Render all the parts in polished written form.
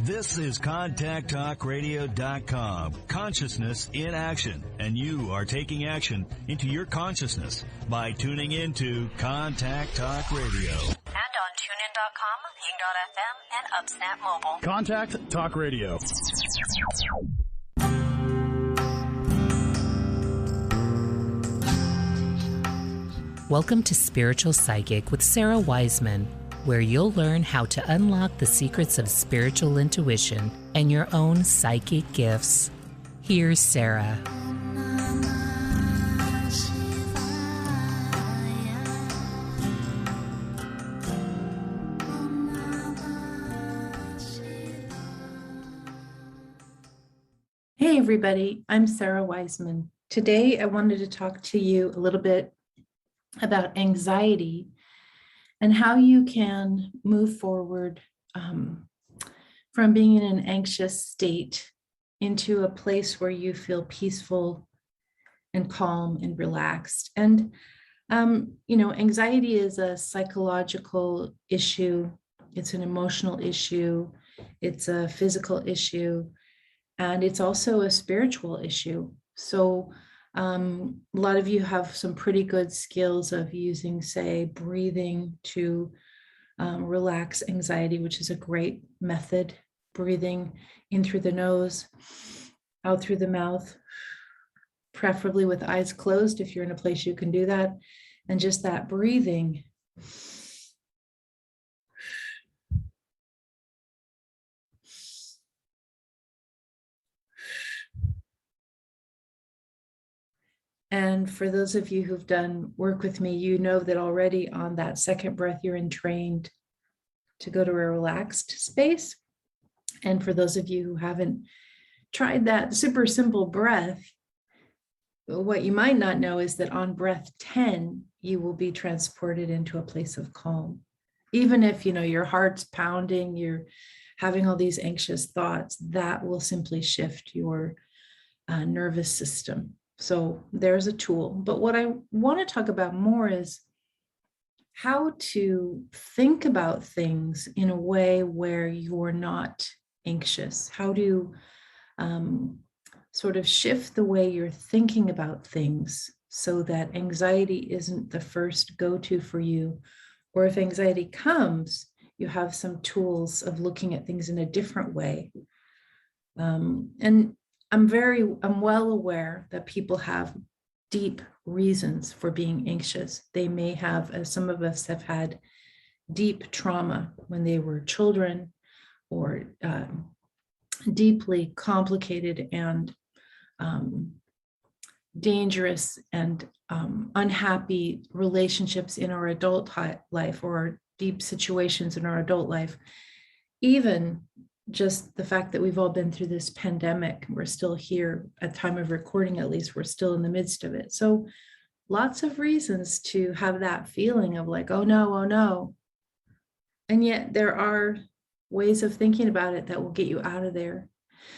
This is ContactTalkRadio.com. Consciousness in action. And you are taking action into your consciousness by tuning into Contact Talk Radio. And on TuneIn.com, Ping.fm, and UpSnap Mobile. Contact Talk Radio. Welcome to Spiritual Psychic with Sarah Wiseman, where you'll learn how to unlock the secrets of spiritual intuition and your own psychic gifts. Here's Sarah. Hey everybody, I'm Sarah Wiseman. Today I wanted to talk to you a little bit about anxiety and how you can move forward from being in an anxious state into a place where you feel peaceful and calm and relaxed. And, anxiety is a psychological issue. It's an emotional issue. It's a physical issue. And it's also a spiritual issue. So a lot of you have some pretty good skills of using, say, breathing to relax anxiety, which is a great method. Breathing in through the nose, out through the mouth, preferably with eyes closed if you're in a place you can do that. And just that breathing. And for those of you who've done work with me, you know that already on that second breath, you're entrained to go to a relaxed space. And for those of you who haven't tried that super simple breath, what you might not know is that on breath 10, you will be transported into a place of calm. Even if, your heart's pounding, you're having all these anxious thoughts, that will simply shift your nervous system. So there's a tool. But what I want to talk about more is how to think about things in a way where you're not anxious, how to sort of shift the way you're thinking about things so that anxiety isn't the first go-to for you. Or if anxiety comes, you have some tools of looking at things in a different way. And I'm well aware that people have deep reasons for being anxious. They may have, as some of us have had, deep trauma when they were children, or deeply complicated and dangerous and unhappy relationships in our adult life, or deep situations in our adult life. Even just the fact that we've all been through this pandemic, we're still here at time of recording, at least we're still in the midst of it. So lots of reasons to have that feeling of like, oh no. And yet there are ways of thinking about it that will get you out of there.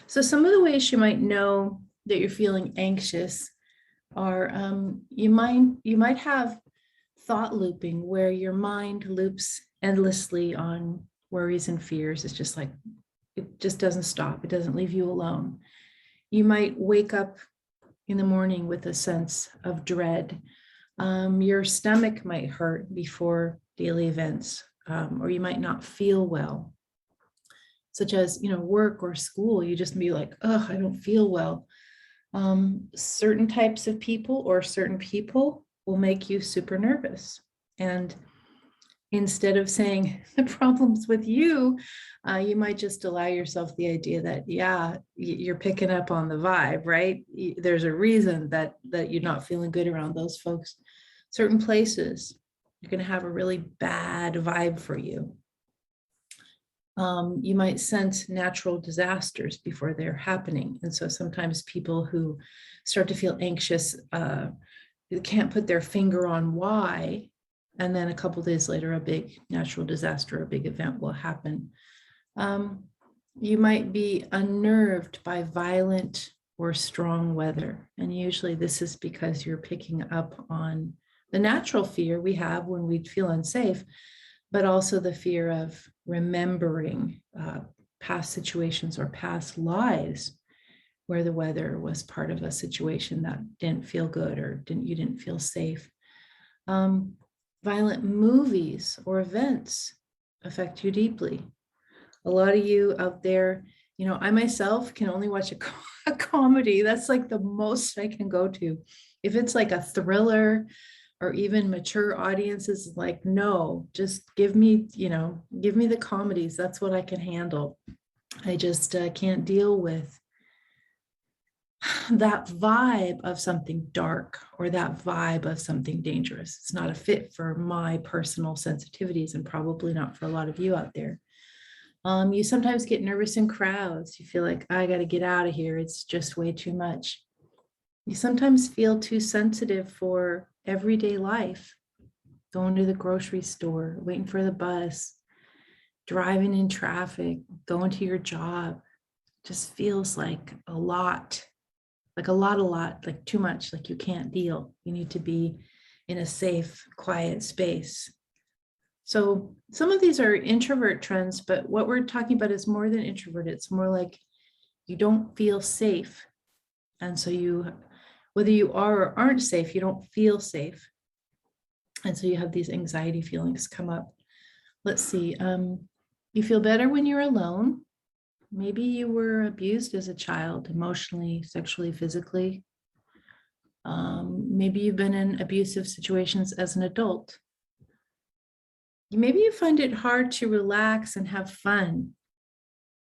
So some of the ways you might know that you're feeling anxious are, you might have thought looping, where your mind loops endlessly on worries and fears. It's just like, it just doesn't stop. It doesn't leave you alone. You might wake up in the morning with a sense of dread. Your stomach might hurt before daily events, or you might not feel well, such as, work or school. You just be like, oh, I don't feel well. Certain types of people or certain people will make you super nervous. And instead of saying the problem's with you, you might just allow yourself the idea that, yeah, you're picking up on the vibe, right? There's a reason that you're not feeling good around those folks. Certain places, you're going to have a really bad vibe for you. You might sense natural disasters before they're happening. And so sometimes people who start to feel anxious can't put their finger on why. And then a couple of days later, a big natural disaster, a big event will happen. You might be unnerved by violent or strong weather. And usually this is because you're picking up on the natural fear we have when we feel unsafe, but also the fear of remembering past situations or past lives where the weather was part of a situation that didn't feel good or you didn't feel safe. Violent movies or events affect you deeply. A lot of you out there, I myself can only watch a comedy. That's like the most I can go to. If it's like a thriller or even mature audiences, like, no, just give me the comedies. That's what I can handle. I just can't deal with that vibe of something dark or that vibe of something dangerous. It's not a fit for my personal sensitivities and probably not for a lot of you out there. You sometimes get nervous in crowds. You feel like, I got to get out of here. It's just way too much. You sometimes feel too sensitive for everyday life, going to the grocery store, waiting for the bus, driving in traffic, going to your job. Just feels like a lot, like too much, like you can't deal. You need to be in a safe, quiet space. So some of these are introvert trends, but what we're talking about is more than introvert. It's more like you don't feel safe. And so whether you are or aren't safe, you don't feel safe. And so you have these anxiety feelings come up. Let's see. You feel better when you're alone. Maybe you were abused as a child, emotionally, sexually, physically. Maybe you've been in abusive situations as an adult. Maybe you find it hard to relax and have fun.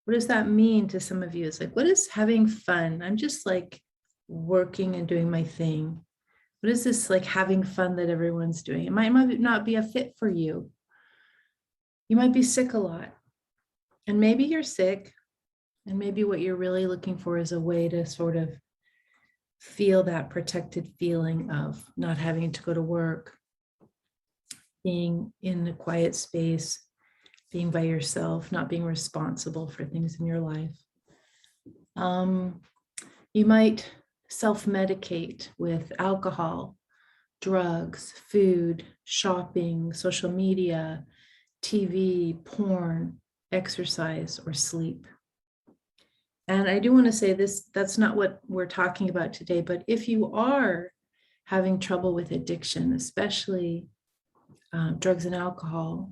What does that mean to some of you? It's like, what is having fun? I'm just like working and doing my thing. What is this like having fun that everyone's doing? It might not be a fit for you. You might be sick a lot. And maybe you're sick. And maybe what you're really looking for is a way to sort of feel that protected feeling of not having to go to work, being in a quiet space, being by yourself, not being responsible for things in your life. You might self-medicate with alcohol, drugs, food, shopping, social media, TV, porn, exercise, or sleep. And I do want to say this, that's not what we're talking about today, but if you are having trouble with addiction, especially drugs and alcohol,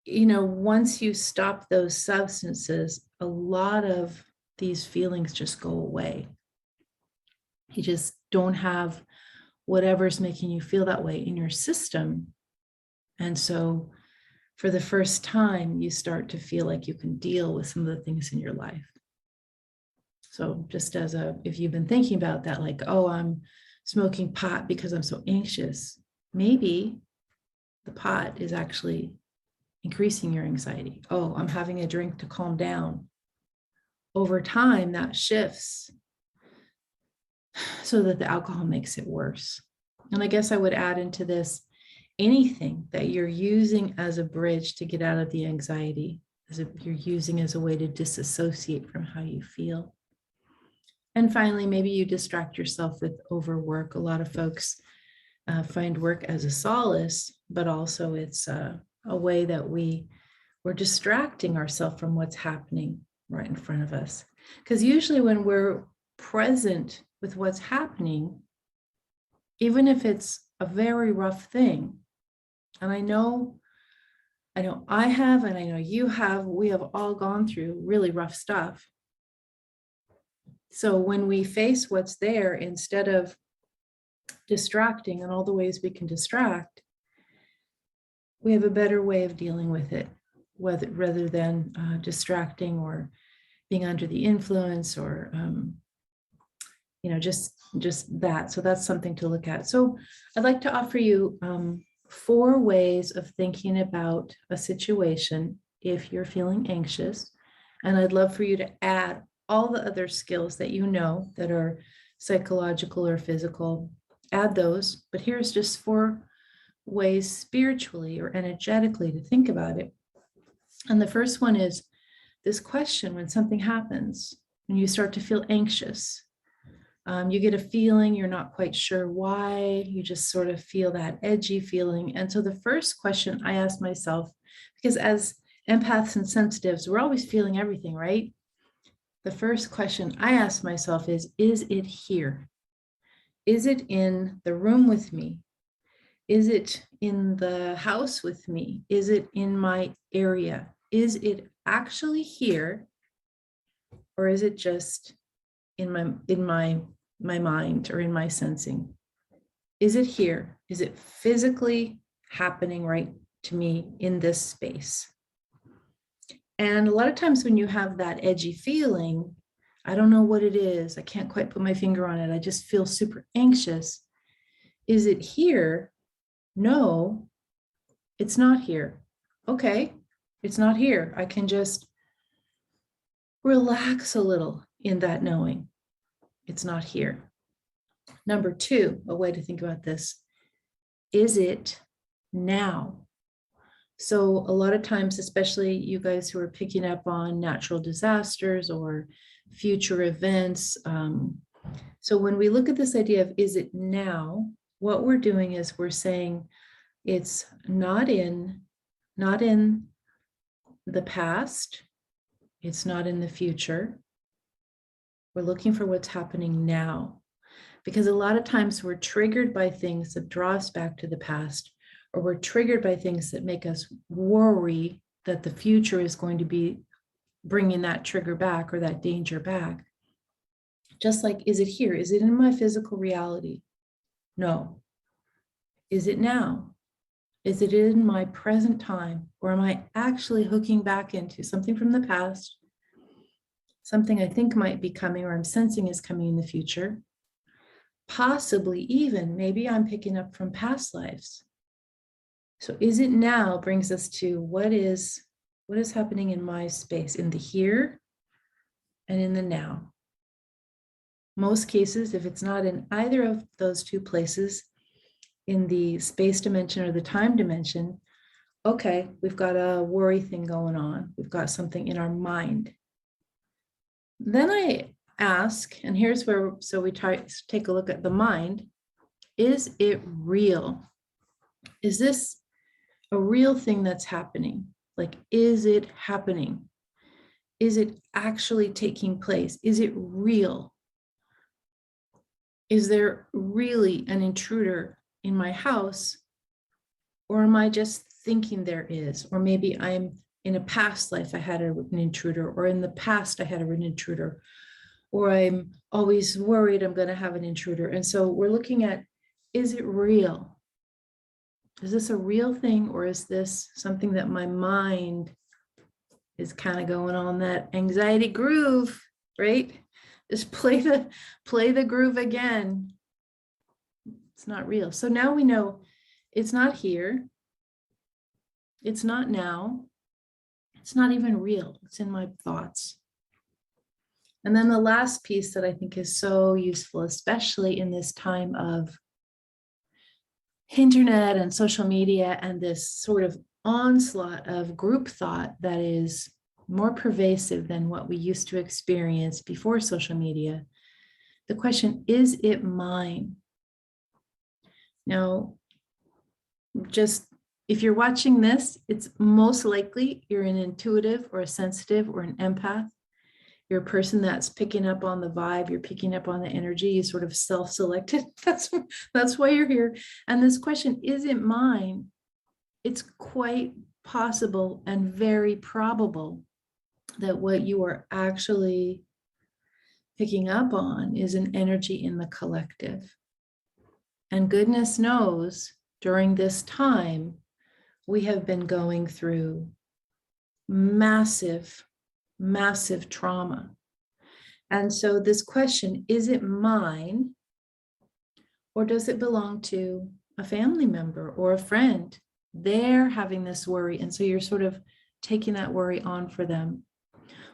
once you stop those substances, a lot of these feelings just go away. You just don't have whatever's making you feel that way in your system. And so for the first time, you start to feel like you can deal with some of the things in your life. So just if you've been thinking about that, like, oh, I'm smoking pot because I'm so anxious, maybe the pot is actually increasing your anxiety. Oh, I'm having a drink to calm down. Over time, that shifts so that the alcohol makes it worse. And I guess I would add into this, anything that you're using as a bridge to get out of the anxiety, you're using as a way to disassociate from how you feel. And finally, maybe you distract yourself with overwork. A lot of folks find work as a solace, but also it's a way that we're distracting ourselves from what's happening right in front of us. Because usually when we're present with what's happening, even if it's a very rough thing, and I know I have, and I know you have, we have all gone through really rough stuff. So when we face what's there, instead of distracting and all the ways we can distract, we have a better way of dealing with it, rather than distracting or being under the influence or, just that. So that's something to look at. So I'd like to offer you 4 ways of thinking about a situation if you're feeling anxious. And I'd love for you to add all the other skills that you know that are psychological or physical, add those. But here's just 4 ways spiritually or energetically to think about it. And the first one is this question: when something happens, when you start to feel anxious, you get a feeling, you're not quite sure why, you just sort of feel that edgy feeling. And so the first question I asked myself, because Empaths and sensitives, we're always feeling everything, right? The first question I ask myself is it here? Is it in the room with me? Is it in the house with me? Is it in my area? Is it actually here? Or is it just in my mind or in my sensing? Is it here? Is it physically happening right to me in this space? And a lot of times when you have that edgy feeling, I don't know what it is. I can't quite put my finger on it. I just feel super anxious. Is it here? No, it's not here. Okay, it's not here. I can just relax a little in that knowing it's not here. Number two, a way to think about this, is it now? So a lot of times, especially you guys who are picking up on natural disasters or future events. So when we look at this idea of is it now, what we're doing is we're saying it's not in the past, it's not in the future. We're looking for what's happening now. Because a lot of times we're triggered by things that draw us back to the past, or we're triggered by things that make us worry that the future is going to be bringing that trigger back or that danger back. Just like, is it here? Is it in my physical reality? No. Is it now? Is it in my present time? Or am I actually hooking back into something from the past, something I think might be coming or I'm sensing is coming in the future? Possibly even, maybe I'm picking up from past lives. So is it now brings us to what is happening in my space, in the here and in the now. Most cases, if it's not in either of those two places, in the space dimension or the time dimension, okay, we've got a worry thing going on. We've got something in our mind. Then I ask, and here's where, so we take a look at the mind. Is it real? Is this a real thing that's happening? Like, is it happening? Is it actually taking place? Is it real? Is there really an intruder in my house? Or am I just thinking there is? Or maybe I'm in a past life, I had an intruder, or in the past, I had an intruder, or I'm always worried I'm going to have an intruder. And so we're looking at, is it real? Is this a real thing, or is this something that my mind is kind of going on that anxiety groove, right? Just play the groove again. It's not real. So now we know it's not here. It's not now. It's not even real. It's in my thoughts. And then the last piece that I think is so useful, especially in this time of internet and social media and this sort of onslaught of group thought that is more pervasive than what we used to experience before social media. The question, is it mine? Now, just if you're watching this, it's most likely you're an intuitive or a sensitive or an empath. You're a person that's picking up on the vibe, you're picking up on the energy, you sort of self-selected. That's why you're here. And this question, is it mine? It's quite possible and very probable that what you are actually picking up on is an energy in the collective. And goodness knows, during this time, we have been going through massive trauma. And so this question, is it mine, or does it belong to a family member or a friend? They're having this worry, and so you're sort of taking that worry on for them.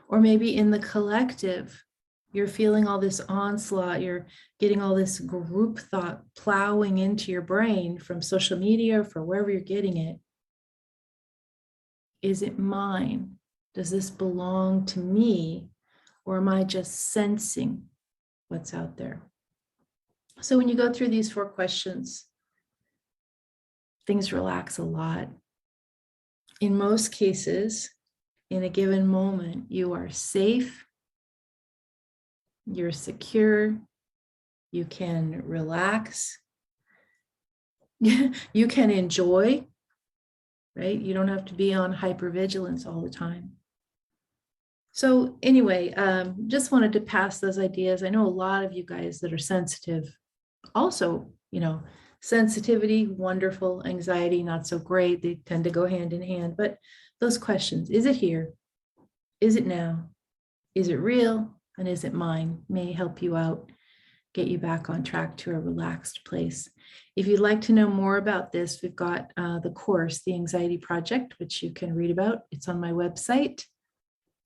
Or maybe in the collective, you're feeling all this onslaught, you're getting all this group thought plowing into your brain from social media or from wherever you're getting it. Is it mine? Does this belong to me? Or am I just sensing what's out there? So when you go through these 4 questions, things relax a lot. In most cases, in a given moment, you are safe, you're secure, you can relax, you can enjoy, right? You don't have to be on hypervigilance all the time. So anyway, just wanted to pass those ideas. I know a lot of you guys that are sensitive also, sensitivity, wonderful, anxiety, not so great. They tend to go hand in hand, but those questions, is it here? Is it now? Is it real? And is it mine? May help you out, get you back on track to a relaxed place. If you'd like to know more about this, we've got the course, The Anxiety Project, which you can read about. It's on my website,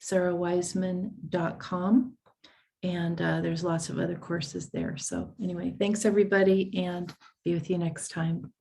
sarahwiseman.com. And there's lots of other courses there. So anyway, thanks everybody, and be with you next time.